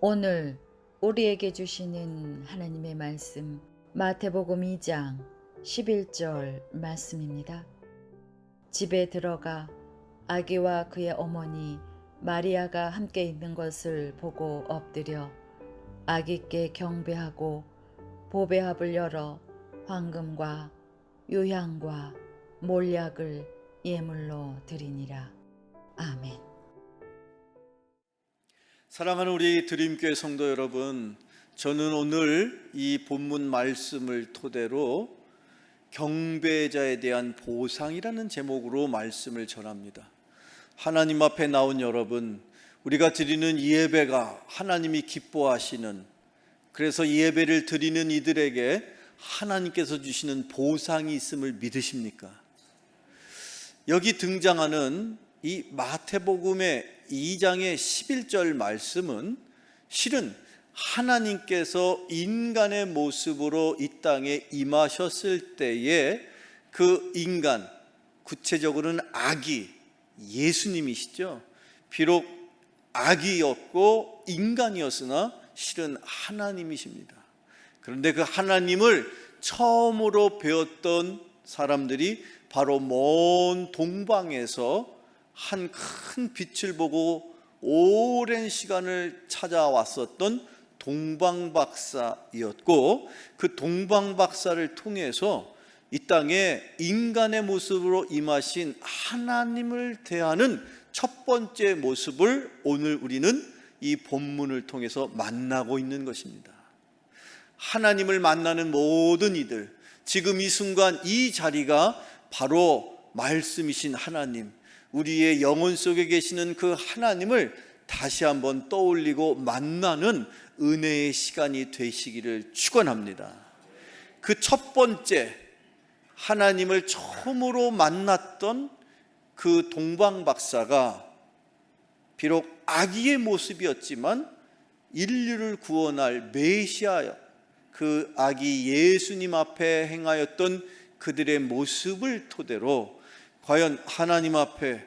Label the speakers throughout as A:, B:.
A: 오늘 우리에게 주시는 하나님의 말씀, 마태복음 2장 11절 말씀입니다. 집에 들어가 아기와 그의 어머니 마리아가 함께 있는 것을 보고 엎드려 아기께 경배하고 보배합을 열어 황금과 유향과 몰약을 예물로 드리니라. 아멘.
B: 사랑하는 우리 드림교회 성도 여러분, 저는 오늘 이 본문 말씀을 토대로 경배자에 대한 보상이라는 제목으로 말씀을 전합니다. 하나님 앞에 나온 여러분, 우리가 드리는 이 예배가 하나님이 기뻐하시는, 그래서 이 예배를 드리는 이들에게 하나님께서 주시는 보상이 있음을 믿으십니까? 여기 등장하는 이 마태복음의 2장의 11절 말씀은 실은 하나님께서 인간의 모습으로 이 땅에 임하셨을 때에 그 인간, 구체적으로는 아기, 예수님이시죠. 비록 아기였고 인간이었으나 실은 하나님이십니다. 그런데 그 하나님을 처음으로 배웠던 사람들이 바로 먼 동방에서 한 큰 빛을 보고 오랜 시간을 찾아왔었던 동방박사이었고, 그 동방박사를 통해서 이 땅에 인간의 모습으로 임하신 하나님을 대하는 첫 번째 모습을 오늘 우리는 이 본문을 통해서 만나고 있는 것입니다. 하나님을 만나는 모든 이들, 지금 이 순간 이 자리가 바로 말씀이신 하나님, 우리의 영혼 속에 계시는 그 하나님을 다시 한번 떠올리고 만나는 은혜의 시간이 되시기를 축원합니다. 그 첫 번째 하나님을 처음으로 만났던 그 동방박사가 비록 아기의 모습이었지만 인류를 구원할 메시아, 그 아기 예수님 앞에 행하였던 그들의 모습을 토대로 과연 하나님 앞에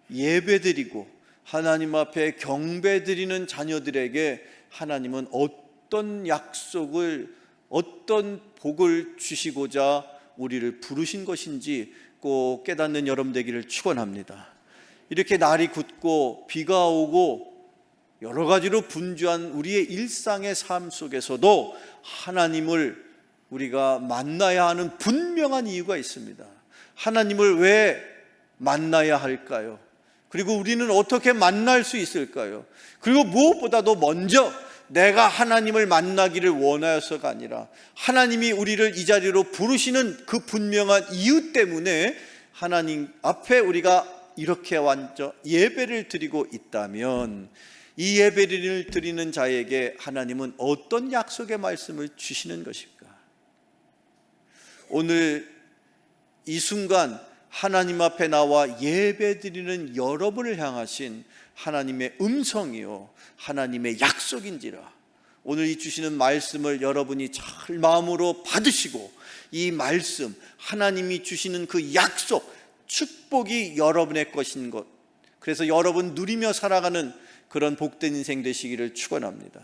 B: 예배드리고 하나님 앞에 경배드리는 자녀들에게 하나님은 어떤 약속을, 어떤 복을 주시고자 우리를 부르신 것인지 꼭 깨닫는 여러분 되기를 축원합니다. 이렇게 날이 굳고 비가 오고 여러 가지로 분주한 우리의 일상의 삶 속에서도 하나님을 우리가 만나야 하는 분명한 이유가 있습니다. 하나님을 왜 만나야 할까요? 그리고 우리는 어떻게 만날 수 있을까요? 그리고 무엇보다도 먼저 내가 하나님을 만나기를 원하여서가 아니라 하나님이 우리를 이 자리로 부르시는 그 분명한 이유 때문에 하나님 앞에 우리가 이렇게 완전 예배를 드리고 있다면, 이 예배를 드리는 자에게 하나님은 어떤 약속의 말씀을 주시는 것일까? 오늘 이 순간 하나님 앞에 나와 예배드리는 여러분을 향하신 하나님의 음성이요 하나님의 약속인지라, 오늘 이 주시는 말씀을 여러분이 잘 마음으로 받으시고 이 말씀, 하나님이 주시는 그 약속, 축복이 여러분의 것인 것, 그래서 여러분 누리며 살아가는 그런 복된 인생 되시기를 축원합니다.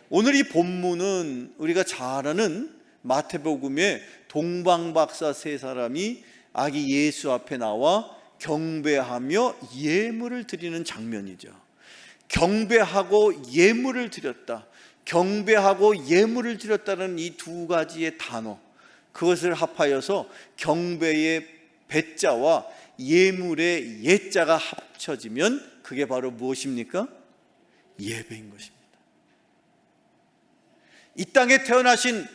B: 오늘 이 본문은 우리가 잘 아는 마태복음의 동방박사 세 사람이 아기 예수 앞에 나와 경배하며 예물을 드리는 장면이죠. 경배하고 예물을 드렸다, 경배하고 예물을 드렸다는 이 두 가지의 단어, 그것을 합하여서 경배의 배자와 예물의 예자가 합쳐지면 그게 바로 무엇입니까? 예배인 것입니다. 이 땅에 태어나신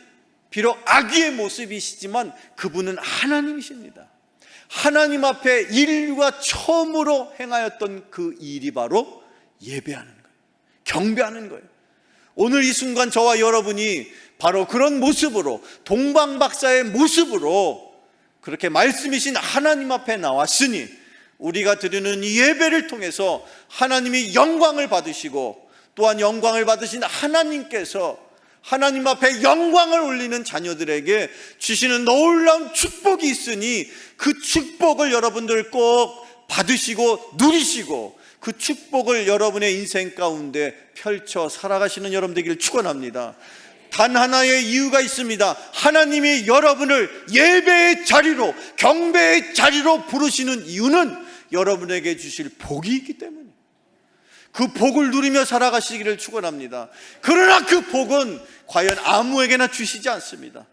B: 비록 아기의 모습이시지만 그분은 하나님이십니다. 하나님 앞에 인류가 처음으로 행하였던 그 일이 바로 예배하는 거예요. 경배하는 거예요. 오늘 이 순간 저와 여러분이 바로 그런 모습으로, 동방박사의 모습으로 그렇게 말씀이신 하나님 앞에 나왔으니 우리가 드리는 이 예배를 통해서 하나님이 영광을 받으시고, 또한 영광을 받으신 하나님께서 하나님 앞에 영광을 올리는 자녀들에게 주시는 놀라운 축복이 있으니 그 축복을 여러분들 꼭 받으시고 누리시고 그 축복을 여러분의 인생 가운데 펼쳐 살아가시는 여러분 되기를 축원합니다. 단 하나의 이유가 있습니다. 하나님이 여러분을 예배의 자리로, 경배의 자리로 부르시는 이유는 여러분에게 주실 복이 있기 때문에, 그 복을 누리며 살아가시기를 축원합니다. 그러나 그 복은 과연 아무에게나 주시지 않습니다.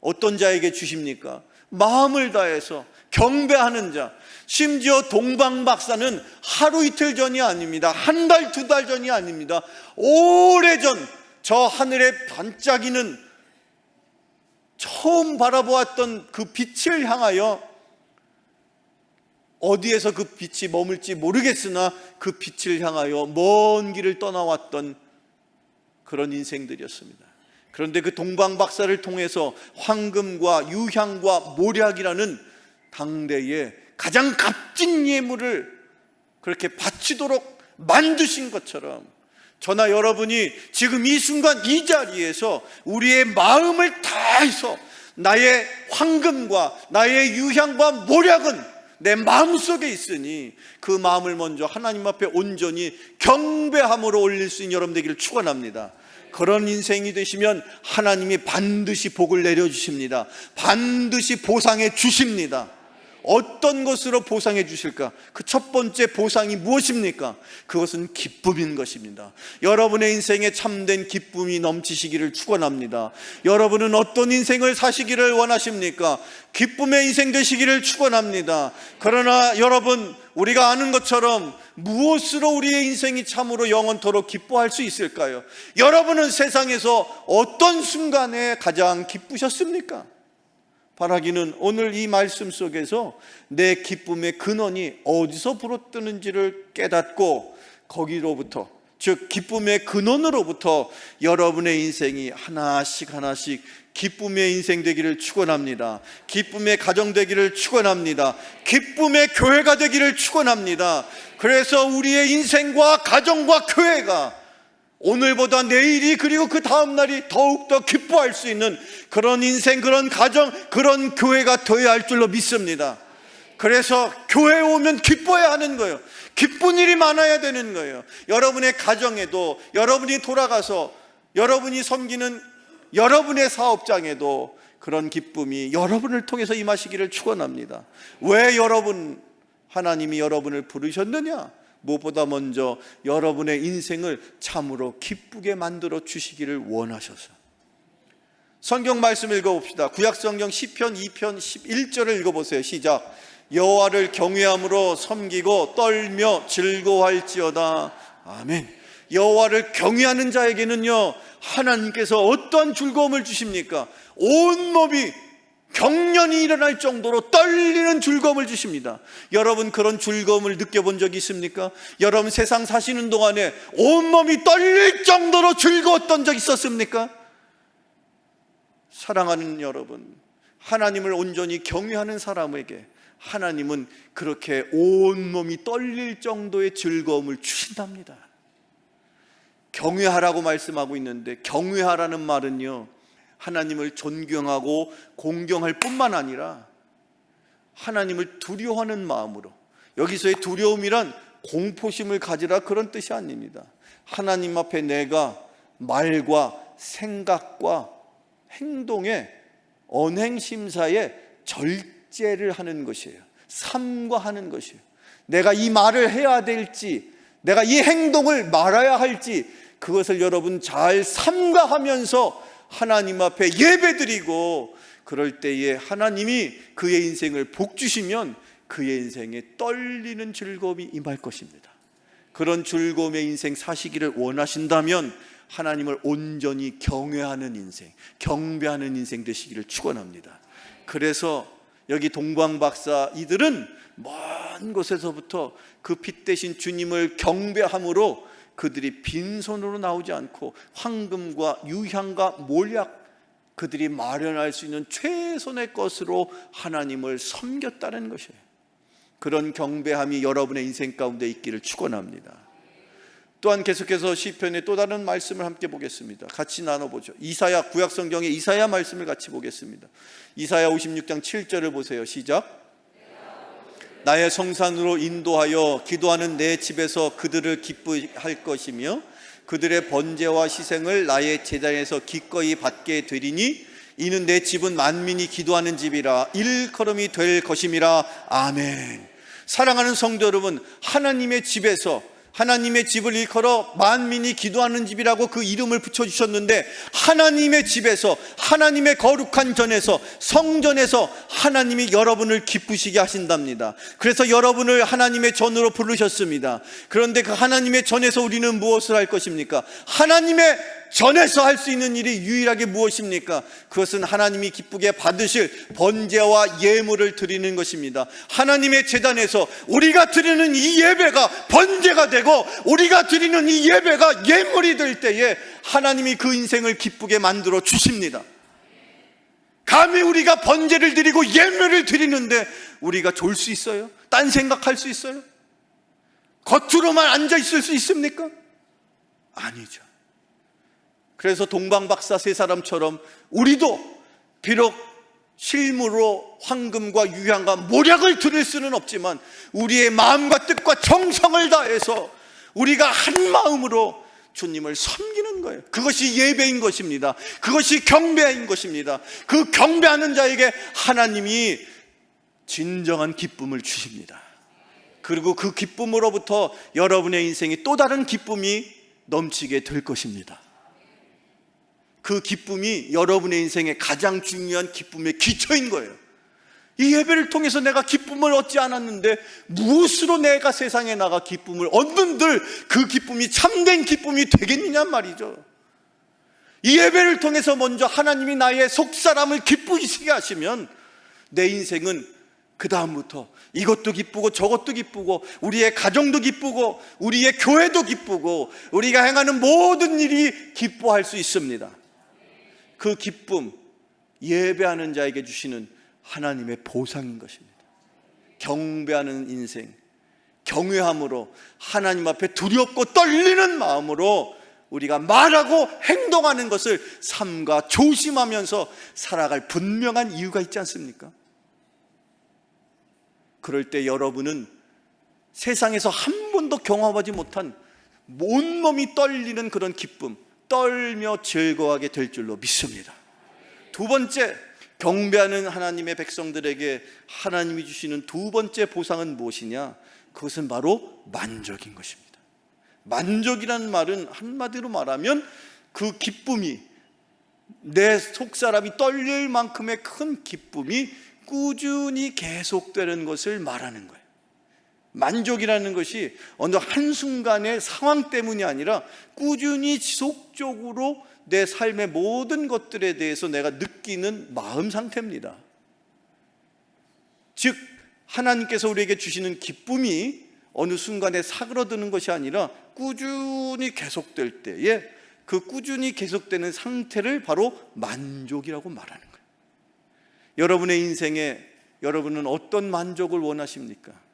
B: 어떤 자에게 주십니까? 마음을 다해서 경배하는 자. 심지어 동방박사는 하루 이틀 전이 아닙니다. 한 달, 두 달 전이 아닙니다. 오래전 저 하늘에 반짝이는 처음 바라보았던 그 빛을 향하여, 어디에서 그 빛이 머물지 모르겠으나 그 빛을 향하여 먼 길을 떠나왔던 그런 인생들이었습니다. 그런데 그 동방박사를 통해서 황금과 유향과 모략이라는 당대의 가장 값진 예물을 그렇게 바치도록 만드신 것처럼, 저나 여러분이 지금 이 순간 이 자리에서 우리의 마음을 다해서 나의 황금과 나의 유향과 모략은 내 마음속에 있으니 그 마음을 먼저 하나님 앞에 온전히 경배함으로 올릴 수 있는 여러분 되기를 축원합니다. 그런 인생이 되시면 하나님이 반드시 복을 내려주십니다. 반드시 보상해 주십니다. 어떤 것으로 보상해 주실까? 그 첫 번째 보상이 무엇입니까? 그것은 기쁨인 것입니다. 여러분의 인생에 참된 기쁨이 넘치시기를 축원합니다. 여러분은 어떤 인생을 사시기를 원하십니까? 기쁨의 인생 되시기를 축원합니다. 그러나 여러분, 우리가 아는 것처럼 무엇으로 우리의 인생이 참으로 영원토록 기뻐할 수 있을까요? 여러분은 세상에서 어떤 순간에 가장 기쁘셨습니까? 바라기는 오늘 이 말씀 속에서 내 기쁨의 근원이 어디서 불어뜨는지를 깨닫고, 거기로부터, 즉 기쁨의 근원으로부터 여러분의 인생이 하나씩 하나씩 기쁨의 인생 되기를 축원합니다. 기쁨의 가정 되기를 축원합니다. 기쁨의 교회가 되기를 축원합니다. 그래서 우리의 인생과 가정과 교회가 오늘보다 내일이, 그리고 그 다음 날이 더욱더 기뻐할 수 있는 그런 인생, 그런 가정, 그런 교회가 되어야 할 줄로 믿습니다. 그래서 교회에 오면 기뻐야 하는 거예요. 기쁜 일이 많아야 되는 거예요. 여러분의 가정에도, 여러분이 돌아가서 여러분이 섬기는 여러분의 사업장에도 그런 기쁨이 여러분을 통해서 임하시기를 축원합니다. 왜 하나님이 여러분을 부르셨느냐? 무엇보다 먼저 여러분의 인생을 참으로 기쁘게 만들어 주시기를 원하셔서. 성경 말씀 읽어봅시다. 구약성경 시편 2편 11절을 읽어보세요. 시작. 여호와를 경외함으로 섬기고 떨며 즐거워할지어다. 아멘. 여호와를 경외하는 자에게는요, 하나님께서 어떤 즐거움을 주십니까? 온몸이 경련이 일어날 정도로 떨리는 즐거움을 주십니다. 여러분, 그런 즐거움을 느껴본 적이 있습니까? 여러분, 세상 사시는 동안에 온몸이 떨릴 정도로 즐거웠던 적 있었습니까? 사랑하는 여러분, 하나님을 온전히 경외하는 사람에게 하나님은 그렇게 온몸이 떨릴 정도의 즐거움을 주신답니다. 경외하라고 말씀하고 있는데, 경외하라는 말은요, 하나님을 존경하고 공경할 뿐만 아니라 하나님을 두려워하는 마음으로, 여기서의 두려움이란 공포심을 가지라 그런 뜻이 아닙니다. 하나님 앞에 내가 말과 생각과 행동의 언행심사에 절제를 하는 것이에요. 삼가하는 것이에요. 내가 이 말을 해야 될지, 내가 이 행동을 말아야 할지, 그것을 여러분 잘 삼가하면서 하나님 앞에 예배드리고, 그럴 때에 하나님이 그의 인생을 복 주시면 그의 인생에 떨리는 즐거움이 임할 것입니다. 그런 즐거움의 인생 사시기를 원하신다면 하나님을 온전히 경외하는 인생, 경배하는 인생 되시기를 축원합니다. 그래서 여기 동방박사 이들은 먼 곳에서부터 그 빛 대신 주님을 경배함으로 그들이 빈손으로 나오지 않고 황금과 유향과 몰약, 그들이 마련할 수 있는 최선의 것으로 하나님을 섬겼다는 것이에요. 그런 경배함이 여러분의 인생 가운데 있기를 축원합니다. 또한 계속해서 시편의 또 다른 말씀을 함께 보겠습니다. 같이 나눠보죠. 이사야, 구약성경의 이사야 말씀을 같이 보겠습니다. 이사야 56장 7절을 보세요. 시작. 나의 성산으로 인도하여 기도하는 내 집에서 그들을 기쁘할 것이며 그들의 번제와 희생을 나의 제단에서 기꺼이 받게 되리니 이는 내 집은 만민이 기도하는 집이라 일컬음이 될 것임이라. 아멘. 사랑하는 성도 여러분, 하나님의 집에서, 하나님의 집을 일컬어 만민이 기도하는 집이라고 그 이름을 붙여주셨는데, 하나님의 집에서, 하나님의 거룩한 전에서, 성전에서 하나님이 여러분을 기쁘시게 하신답니다. 그래서 여러분을 하나님의 전으로 부르셨습니다. 그런데 그 하나님의 전에서 우리는 무엇을 할 것입니까? 하나님의 전에서 할 수 있는 일이 유일하게 무엇입니까? 그것은 하나님이 기쁘게 받으실 번제와 예물을 드리는 것입니다. 하나님의 제단에서 우리가 드리는 이 예배가 번제가 되고 우리가 드리는 이 예배가 예물이 될 때에 하나님이 그 인생을 기쁘게 만들어 주십니다. 감히 우리가 번제를 드리고 예물을 드리는데 우리가 졸 수 있어요? 딴 생각할 수 있어요? 겉으로만 앉아 있을 수 있습니까? 아니죠. 그래서 동방박사 세 사람처럼 우리도 비록 실무로 황금과 유향과 모략을 드릴 수는 없지만 우리의 마음과 뜻과 정성을 다해서 우리가 한 마음으로 주님을 섬기는 거예요. 그것이 예배인 것입니다. 그것이 경배인 것입니다. 그 경배하는 자에게 하나님이 진정한 기쁨을 주십니다. 그리고 그 기쁨으로부터 여러분의 인생이 또 다른 기쁨이 넘치게 될 것입니다. 그 기쁨이 여러분의 인생의 가장 중요한 기쁨의 기초인 거예요. 이 예배를 통해서 내가 기쁨을 얻지 않았는데 무엇으로 내가 세상에 나가 기쁨을 얻는들 그 기쁨이 참된 기쁨이 되겠느냐 말이죠. 이 예배를 통해서 먼저 하나님이 나의 속사람을 기쁘시게 하시면 내 인생은 그 다음부터 이것도 기쁘고 저것도 기쁘고 우리의 가정도 기쁘고 우리의 교회도 기쁘고 우리가 행하는 모든 일이 기뻐할 수 있습니다. 그 기쁨, 예배하는 자에게 주시는 하나님의 보상인 것입니다. 경배하는 인생, 경외함으로 하나님 앞에 두렵고 떨리는 마음으로 우리가 말하고 행동하는 것을 삼가 조심하면서 살아갈 분명한 이유가 있지 않습니까? 그럴 때 여러분은 세상에서 한 번도 경험하지 못한 온몸이 떨리는 그런 기쁨, 떨며 즐거워하게 될 줄로 믿습니다. 두 번째, 경배하는 하나님의 백성들에게 하나님이 주시는 두 번째 보상은 무엇이냐? 그것은 바로 만족인 것입니다. 만족이라는 말은 한마디로 말하면 그 기쁨이, 내 속사람이 떨릴 만큼의 큰 기쁨이 꾸준히 계속되는 것을 말하는 거예요. 만족이라는 것이 어느 한순간의 상황 때문이 아니라 꾸준히 지속적으로 내 삶의 모든 것들에 대해서 내가 느끼는 마음 상태입니다. 즉 하나님께서 우리에게 주시는 기쁨이 어느 순간에 사그러드는 것이 아니라 꾸준히 계속될 때에 그 꾸준히 계속되는 상태를 바로 만족이라고 말하는 거예요. 여러분의 인생에 여러분은 어떤 만족을 원하십니까?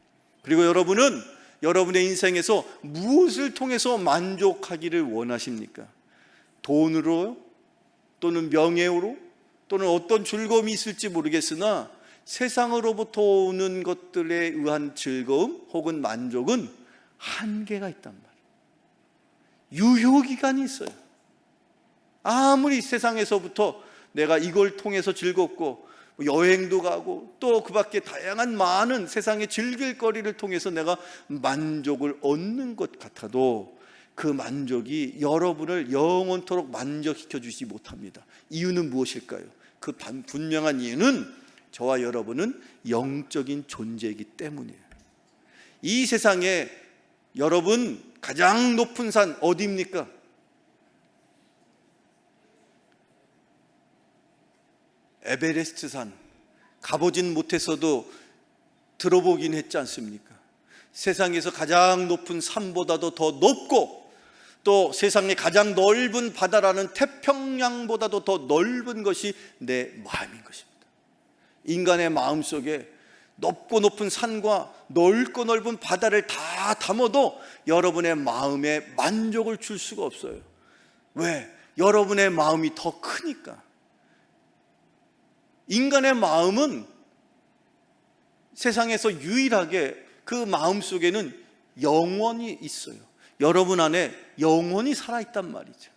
B: 그리고 여러분은 여러분의 인생에서 무엇을 통해서 만족하기를 원하십니까? 돈으로 또는 명예로 또는 어떤 즐거움이 있을지 모르겠으나 세상으로부터 오는 것들에 의한 즐거움 혹은 만족은 한계가 있단 말이에요. 유효기간이 있어요. 아무리 세상에서부터 내가 이걸 통해서 즐겁고 여행도 가고 또 그 밖에 다양한 많은 세상의 즐길 거리를 통해서 내가 만족을 얻는 것 같아도 그 만족이 여러분을 영원토록 만족시켜 주지 못합니다. 이유는 무엇일까요? 그 분명한 이유는 저와 여러분은 영적인 존재이기 때문이에요. 이 세상에 여러분 가장 높은 산 어디입니까? 에베레스트 산. 가보진 못했어도 들어보긴 했지 않습니까? 세상에서 가장 높은 산보다도 더 높고 또 세상의 가장 넓은 바다라는 태평양보다도 더 넓은 것이 내 마음인 것입니다. 인간의 마음속에 높고 높은 산과 넓고 넓은 바다를 다 담아도 여러분의 마음에 만족을 줄 수가 없어요. 왜? 여러분의 마음이 더 크니까. 인간의 마음은 세상에서 유일하게 그 마음속에는 영원이 있어요. 여러분 안에 영원이 살아있단 말이죠.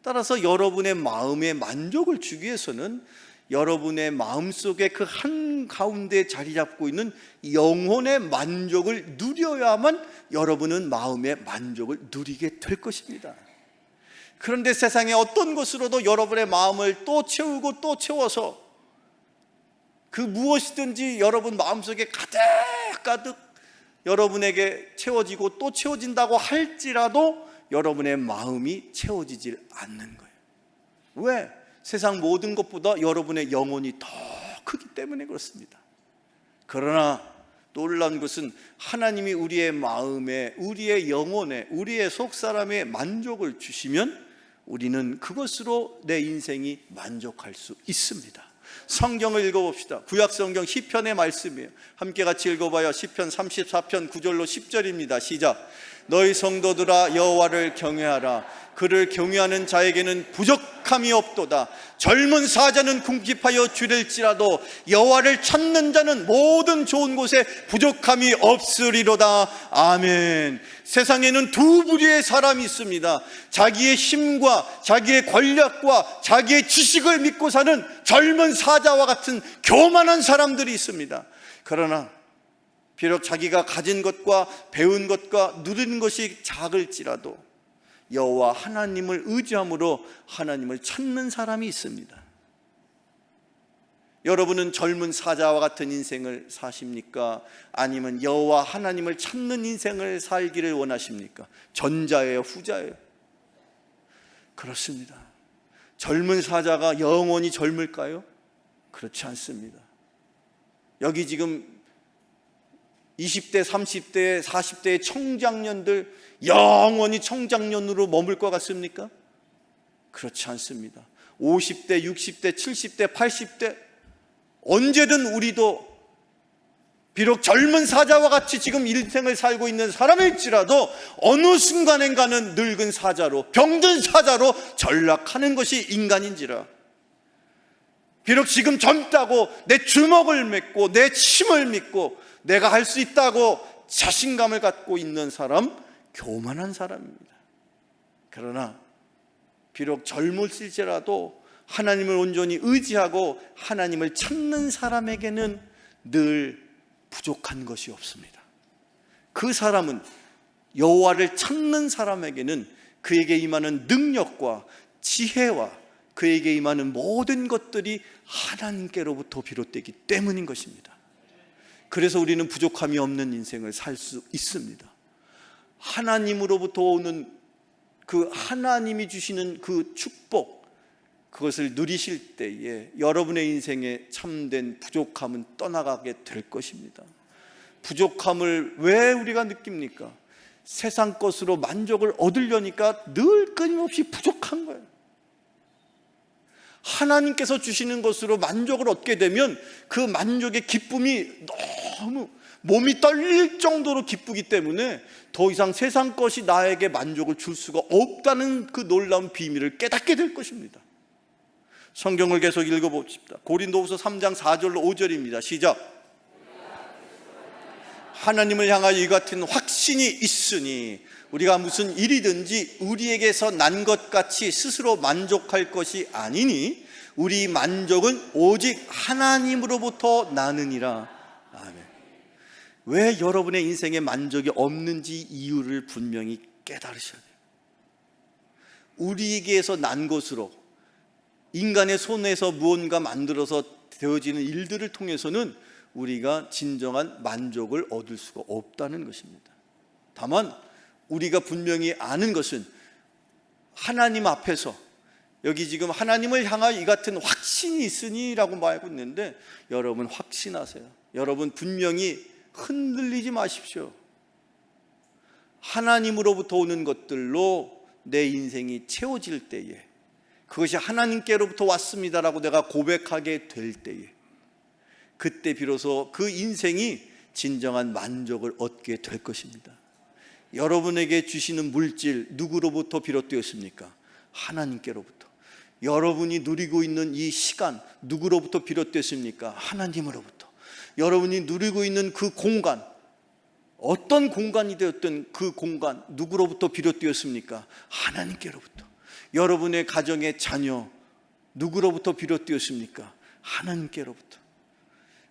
B: 따라서 여러분의 마음에 만족을 주기 위해서는 여러분의 마음속에 그 한가운데 자리 잡고 있는 영혼의 만족을 누려야만 여러분은 마음의 만족을 누리게 될 것입니다. 그런데 세상의 어떤 것으로도 여러분의 마음을 또 채우고 또 채워서 그 무엇이든지 여러분 마음속에 가득 여러분에게 채워지고 또 채워진다고 할지라도 여러분의 마음이 채워지질 않는 거예요. 왜? 세상 모든 것보다 여러분의 영혼이 더 크기 때문에 그렇습니다. 그러나 놀라운 것은 하나님이 우리의 마음에, 우리의 영혼에, 우리의 속사람에 만족을 주시면 우리는 그것으로 내 인생이 만족할 수 있습니다. 성경을 읽어봅시다. 구약성경 시편의 말씀이에요. 함께 같이 읽어봐요. 시편 34편 9절로 10절입니다. 시작. 너희 성도들아 여호와를 경외하라. 그를 경외하는 자에게는 부족함이 없도다. 젊은 사자는 궁핍하여 주릴지라도 여호와를 찾는 자는 모든 좋은 곳에 부족함이 없으리로다. 아멘. 세상에는 두 부류의 사람이 있습니다. 자기의 힘과 자기의 권력과 자기의 지식을 믿고 사는 젊은 사자와 같은 교만한 사람들이 있습니다. 그러나 비록 자기가 가진 것과 배운 것과 누리는 것이 작을지라도 여호와 하나님을 의지함으로 하나님을 찾는 사람이 있습니다. 여러분은 젊은 사자와 같은 인생을 사십니까? 아니면 여호와 하나님을 찾는 인생을 살기를 원하십니까? 전자예요, 후자예요? 그렇습니다. 젊은 사자가 영원히 젊을까요? 그렇지 않습니다. 여기 지금 20대, 30대, 40대의 청장년들 영원히 청장년으로 머물 것 같습니까? 그렇지 않습니다. 50대, 60대, 70대, 80대 언제든 우리도 비록 젊은 사자와 같이 지금 인생을 살고 있는 사람일지라도 어느 순간엔가는 늙은 사자로, 병든 사자로 전락하는 것이 인간인지라. 비록 지금 젊다고 내 주먹을 맺고 내 힘을 믿고 내가 할 수 있다고 자신감을 갖고 있는 사람, 교만한 사람입니다. 그러나 비록 젊을지라도 하나님을 온전히 의지하고 하나님을 찾는 사람에게는 늘 부족한 것이 없습니다. 그 사람은, 여호와를 찾는 사람에게는 그에게 임하는 능력과 지혜와 그에게 임하는 모든 것들이 하나님께로부터 비롯되기 때문인 것입니다. 그래서 우리는 부족함이 없는 인생을 살 수 있습니다. 하나님으로부터 오는 그 하나님이 주시는 그 축복, 그것을 누리실 때에 여러분의 인생에 참된 부족함은 떠나가게 될 것입니다. 부족함을 왜 우리가 느낍니까? 세상 것으로 만족을 얻으려니까 늘 끊임없이 부족한 거예요. 하나님께서 주시는 것으로 만족을 얻게 되면 그 만족의 기쁨이 너무 몸이 떨릴 정도로 기쁘기 때문에 더 이상 세상 것이 나에게 만족을 줄 수가 없다는 그 놀라운 비밀을 깨닫게 될 것입니다. 성경을 계속 읽어봅시다. 고린도후서 3장 4절로 5절입니다. 시작. 하나님을 향하여 이 같은 확신이 있으니 우리가 무슨 일이든지 우리에게서 난 것 같이 스스로 만족할 것이 아니니 우리 만족은 오직 하나님으로부터 나느니라. 아멘. 왜 여러분의 인생에 만족이 없는지 이유를 분명히 깨달으셔야 돼요. 우리에게서 난 것으로 인간의 손에서 무언가 만들어서 되어지는 일들을 통해서는 우리가 진정한 만족을 얻을 수가 없다는 것입니다. 다만 우리가 분명히 아는 것은 하나님 앞에서, 여기 지금 하나님을 향하여 이 같은 확신이 있으니 라고 말하고 있는데, 여러분 확신하세요. 여러분 분명히 흔들리지 마십시오. 하나님으로부터 오는 것들로 내 인생이 채워질 때에, 그것이 하나님께로부터 왔습니다라고 내가 고백하게 될 때에, 그때 비로소 그 인생이 진정한 만족을 얻게 될 것입니다. 여러분에게 주시는 물질 누구로부터 비롯되었습니까? 하나님께로부터. 여러분이 누리고 있는 이 시간 누구로부터 비롯됐습니까? 하나님으로부터. 여러분이 누리고 있는 그 공간, 어떤 공간이 되었든 그 공간 누구로부터 비롯되었습니까? 하나님께로부터. 여러분의 가정의 자녀 누구로부터 비롯되었습니까? 하나님께로부터.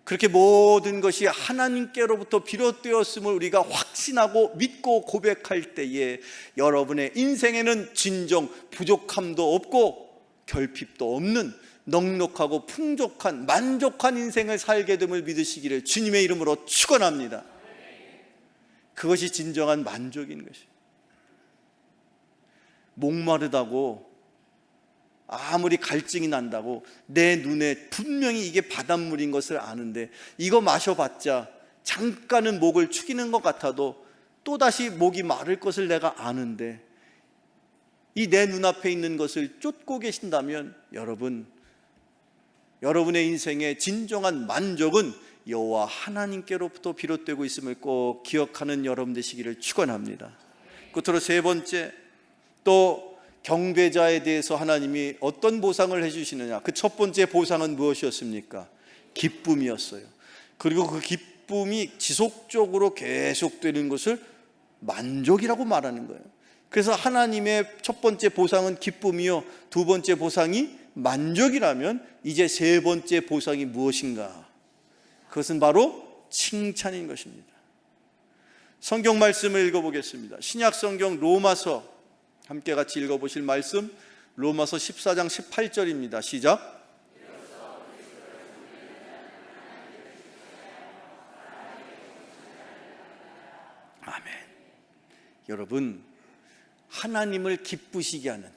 B: 그렇게 모든 것이 하나님께로부터 비롯되었음을 우리가 확신하고 믿고 고백할 때에 여러분의 인생에는 진정 부족함도 없고 결핍도 없는 넉넉하고 풍족한 만족한 인생을 살게 됨을 믿으시기를 주님의 이름으로 축원합니다. 그것이 진정한 만족인 것이에요. 목마르다고 아무리 갈증이 난다고 내 눈에 분명히 이게 바닷물인 것을 아는데 이거 마셔봤자 잠깐은 목을 축이는 것 같아도 또다시 목이 마를 것을 내가 아는데 이 내 눈앞에 있는 것을 쫓고 계신다면 여러분의 인생의 진정한 만족은 여호와 하나님께로부터 비롯되고 있음을 꼭 기억하는 여러분 되시기를 축원합니다. 끝으로 세 번째, 또 경배자에 대해서 하나님이 어떤 보상을 해주시느냐. 그 첫 번째 보상은 무엇이었습니까? 기쁨이었어요. 그리고 그 기쁨이 지속적으로 계속되는 것을 만족이라고 말하는 거예요. 그래서 하나님의 첫 번째 보상은 기쁨이요, 두 번째 보상이 만족이라면 이제 세 번째 보상이 무엇인가? 그것은 바로 칭찬인 것입니다. 성경 말씀을 읽어보겠습니다. 신약 성경 로마서 함께 같이 읽어보실 말씀, 로마서 14장 18절입니다. 시작. 아멘. 여러분, 하나님을 기쁘시게 하는,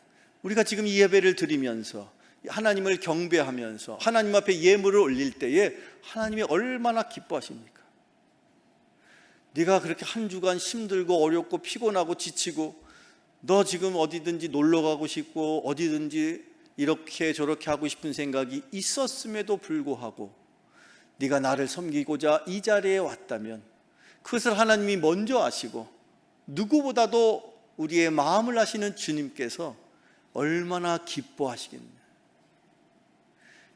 B: 우리가 지금 이 예배를 드리면서 하나님을 경배하면서 하나님 앞에 예물을 올릴 때에 하나님이 얼마나 기뻐하십니까? 네가 그렇게 한 주간 힘들고 어렵고 피곤하고 지치고 너 지금 어디든지 놀러 가고 싶고 어디든지 이렇게 저렇게 하고 싶은 생각이 있었음에도 불구하고 네가 나를 섬기고자 이 자리에 왔다면 그것을 하나님이 먼저 아시고 누구보다도 우리의 마음을 아시는 주님께서 얼마나 기뻐하시겠느냐.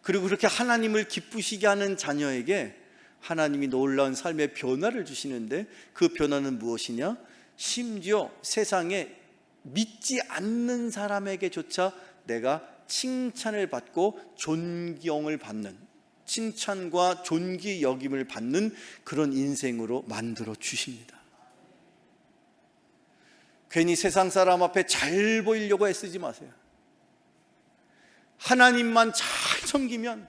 B: 그리고 그렇게 하나님을 기쁘시게 하는 자녀에게 하나님이 놀라운 삶의 변화를 주시는데 그 변화는 무엇이냐? 심지어 세상에 믿지 않는 사람에게조차 내가 칭찬을 받고 존경을 받는, 칭찬과 존귀 여김을 받는 그런 인생으로 만들어 주십니다. 괜히 세상 사람 앞에 잘 보이려고 애쓰지 마세요. 하나님만 잘 섬기면,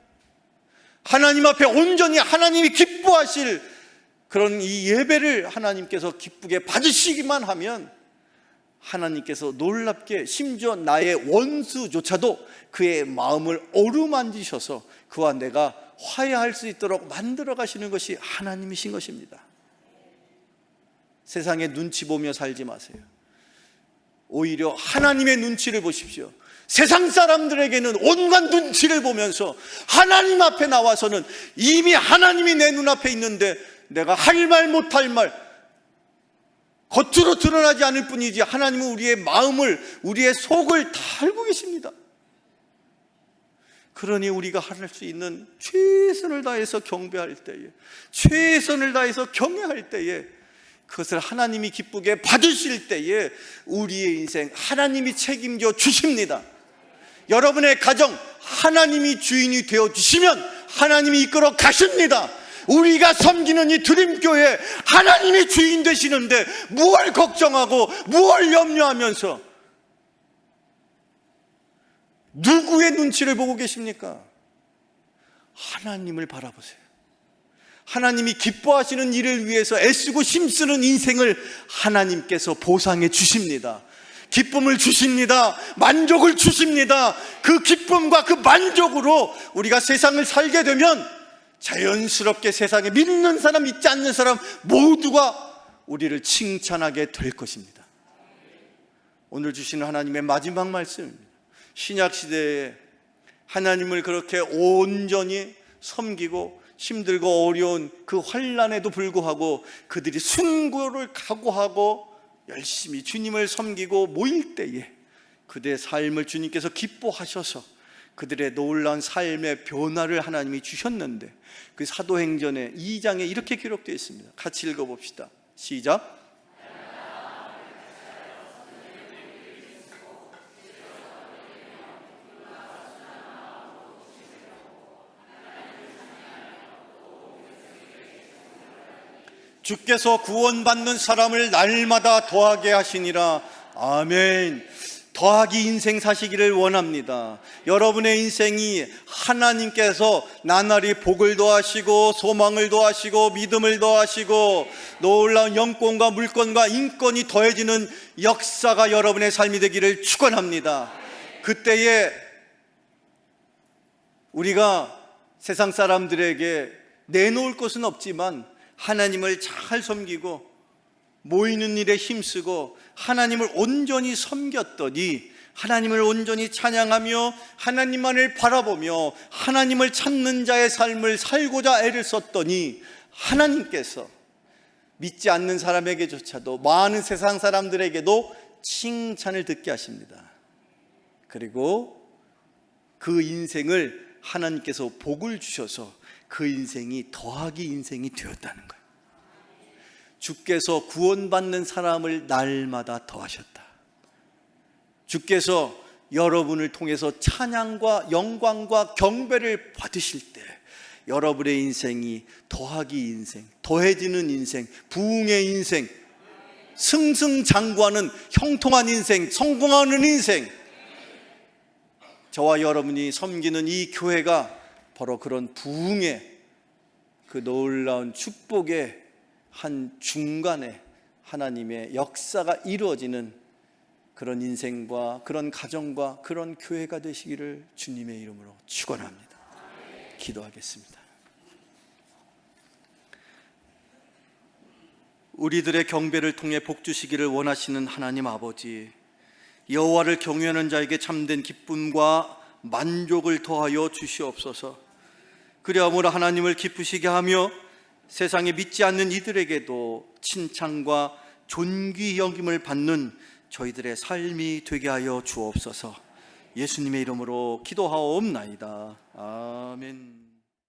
B: 하나님 앞에 온전히 하나님이 기뻐하실 그런 이 예배를 하나님께서 기쁘게 받으시기만 하면 하나님께서 놀랍게 심지어 나의 원수조차도 그의 마음을 어루만지셔서 그와 내가 화해할 수 있도록 만들어 가시는 것이 하나님이신 것입니다. 세상의 눈치 보며 살지 마세요. 오히려 하나님의 눈치를 보십시오. 세상 사람들에게는 온갖 눈치를 보면서 하나님 앞에 나와서는 이미 하나님이 내 눈앞에 있는데 내가 할 말 못할 말 겉으로 드러나지 않을 뿐이지 하나님은 우리의 마음을, 우리의 속을 다 알고 계십니다. 그러니 우리가 할 수 있는 최선을 다해서 경배할 때에, 최선을 다해서 경외할 때에, 그것을 하나님이 기쁘게 받으실 때에 우리의 인생 하나님이 책임져 주십니다. 여러분의 가정 하나님이 주인이 되어 주시면 하나님이 이끌어 가십니다. 우리가 섬기는 이 드림교회 하나님이 주인 되시는데 무엇을 걱정하고 무엇을 염려하면서 누구의 눈치를 보고 계십니까? 하나님을 바라보세요. 하나님이 기뻐하시는 일을 위해서 애쓰고 힘쓰는 인생을 하나님께서 보상해 주십니다. 기쁨을 주십니다. 만족을 주십니다. 그 기쁨과 그 만족으로 우리가 세상을 살게 되면 자연스럽게 세상에 믿는 사람, 믿지 않는 사람 모두가 우리를 칭찬하게 될 것입니다. 오늘 주시는 하나님의 마지막 말씀입니다. 신약시대에 하나님을 그렇게 온전히 섬기고 힘들고 어려운 그 환난에도 불구하고 그들이 순교를 각오하고 열심히 주님을 섬기고 모일 때에 그들의 삶을 주님께서 기뻐하셔서 그들의 놀라운 삶의 변화를 하나님이 주셨는데, 그 사도행전의 2장에 이렇게 기록되어 있습니다. 같이 읽어봅시다. 시작. 주께서 구원받는 사람을 날마다 더하게 하시니라. 아멘. 더하기 인생 사시기를 원합니다. 여러분의 인생이 하나님께서 나날이 복을 더하시고 소망을 더하시고 믿음을 더하시고 놀라운 영권과 물권과 인권이 더해지는 역사가 여러분의 삶이 되기를 축원합니다. 그때에 우리가 세상 사람들에게 내놓을 것은 없지만 하나님을 잘 섬기고 모이는 일에 힘쓰고 하나님을 온전히 섬겼더니, 하나님을 온전히 찬양하며 하나님만을 바라보며 하나님을 찾는 자의 삶을 살고자 애를 썼더니 하나님께서 믿지 않는 사람에게조차도, 많은 세상 사람들에게도 칭찬을 듣게 하십니다. 그리고 그 인생을 하나님께서 복을 주셔서 그 인생이 더하기 인생이 되었다는 거예요. 주께서 구원받는 사람을 날마다 더하셨다. 주께서 여러분을 통해서 찬양과 영광과 경배를 받으실 때 여러분의 인생이 더하기 인생, 더해지는 인생, 부흥의 인생, 승승장구하는 형통한 인생, 성공하는 인생, 저와 여러분이 섬기는 이 교회가 바로 그런 부흥의 그 놀라운 축복의 한 중간에 하나님의 역사가 이루어지는 그런 인생과 그런 가정과 그런 교회가 되시기를 주님의 이름으로 축원합니다. 기도하겠습니다. 우리들의 경배를 통해 복 주시기를 원하시는 하나님 아버지, 여호와를 경외하는 자에게 참된 기쁨과 만족을 더하여 주시옵소서. 그리함으로 하나님을 기쁘시게 하며 세상에 믿지 않는 이들에게도 칭찬과 존귀 여김을 받는 저희들의 삶이 되게 하여 주옵소서. 예수님의 이름으로 기도하옵나이다. 아멘.